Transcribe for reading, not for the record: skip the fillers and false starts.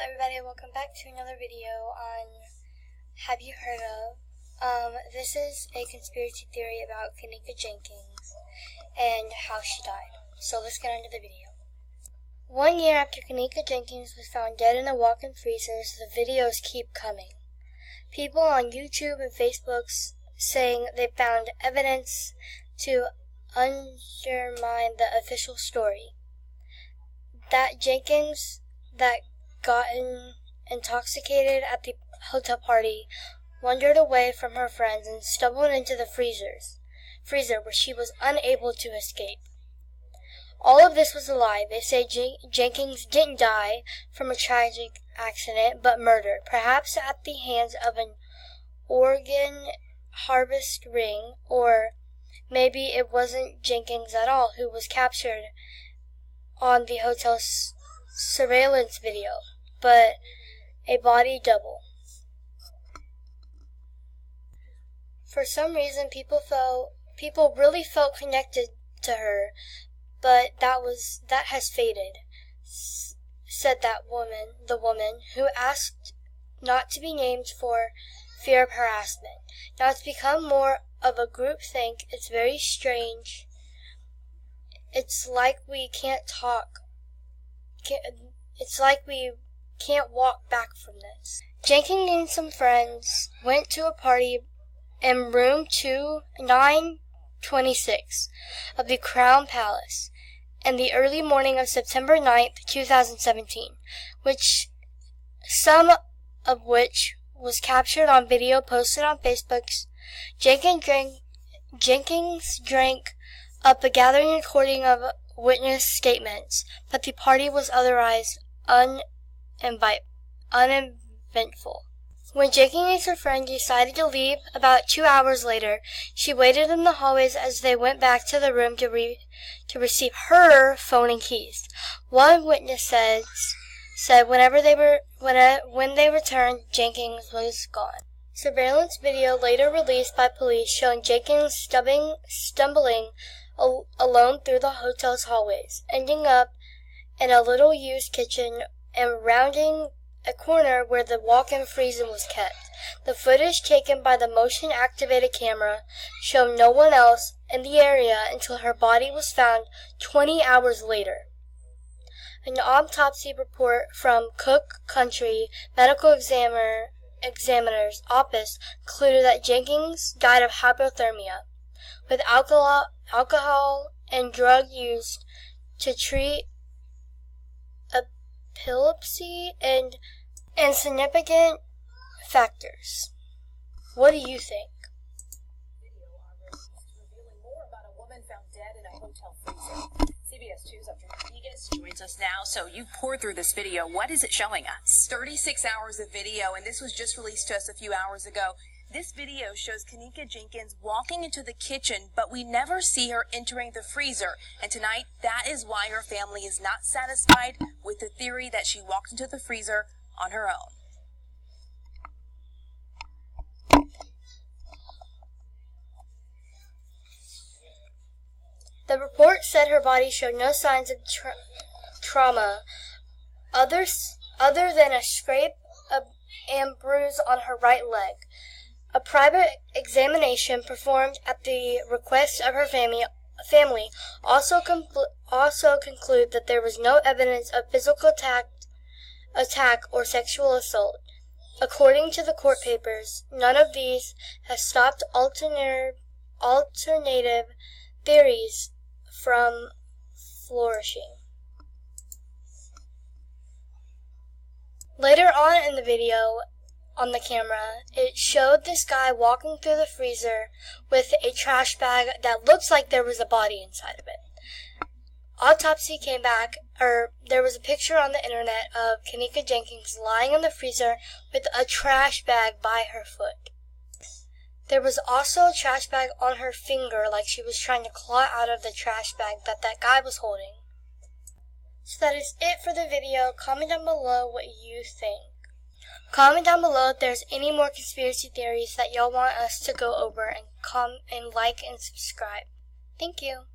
everybody, welcome back to another video on Have You Heard Of? This is a conspiracy theory about Kenneka Jenkins and how she died. So let's get into the video. 1 year after Kenneka Jenkins was found dead in a walk-in freezer, the videos keep coming. People on YouTube and Facebook saying they found evidence to undermine the official story. That Jenkins that gotten intoxicated at the hotel party wandered away from her friends and stumbled into the freezer where she was unable to escape. All of this was a lie. They say Jenkins didn't die from a tragic accident, but murdered, perhaps at the hands of an organ harvest ring, or maybe it wasn't Jenkins at all who was captured on the hotel's surveillance video, but a body double. For some reason, people really felt connected to her, but that has faded, said the woman who asked not to be named for fear of harassment. Now it's become more of a group think. It's very strange. It's like we can't talk. It's like we can't walk back from this. Jenkins and some friends went to a party in room 2926 of the Crown Palace in the early morning of September 9th, 2017, some of which was captured on video posted on Facebook. Jenkins drank up a gathering recording of witness statements, but the party was otherwise uneventful. When Jenkins and her friend decided to leave about 2 hours later, she waited in the hallways as they went back to the room to receive her phone and keys. One witness said when they returned, Jenkins was gone. Surveillance video later released by police showing Jenkins stumbling alone through the hotel's hallways, ending up in a little used kitchen and rounding a corner where the walk-in freezer was kept. The footage taken by the motion-activated camera showed no one else in the area until her body was found 20 hours later. An autopsy report from Cook County Medical Examiner's office concluded that Jenkins died of hypothermia, with alcohol and drug used to treat epilepsy and significant factors. What do you think? Revealing more about a woman found dead in a hotel freezer. CBS 2's Rodriguez joins us now. So you poured through this video. What is it showing us? 36 hours of video, and this was just released to us a few hours ago. This video shows Kenneka Jenkins walking into the kitchen, but we never see her entering the freezer. And tonight, that is why her family is not satisfied with the theory that she walked into the freezer on her own. The report said her body showed no signs of trauma other than a scrape and bruise on her right leg. A private examination performed at the request of her family also concluded that there was no evidence of physical attack or sexual assault. According to the court papers, none of these has stopped alternative theories from flourishing. Later on in the video, on the camera, it showed this guy walking through the freezer with a trash bag that looks like there was a body inside of it. Autopsy came back, there was a picture on the internet of Kenneka Jenkins lying in the freezer with a trash bag by her foot. There was also a trash bag on her finger, like she was trying to claw out of the trash bag that guy was holding. So that is it for the video. Comment down below what you think. Comment down below if there's any more conspiracy theories that y'all want us to go over, and like and subscribe. Thank you.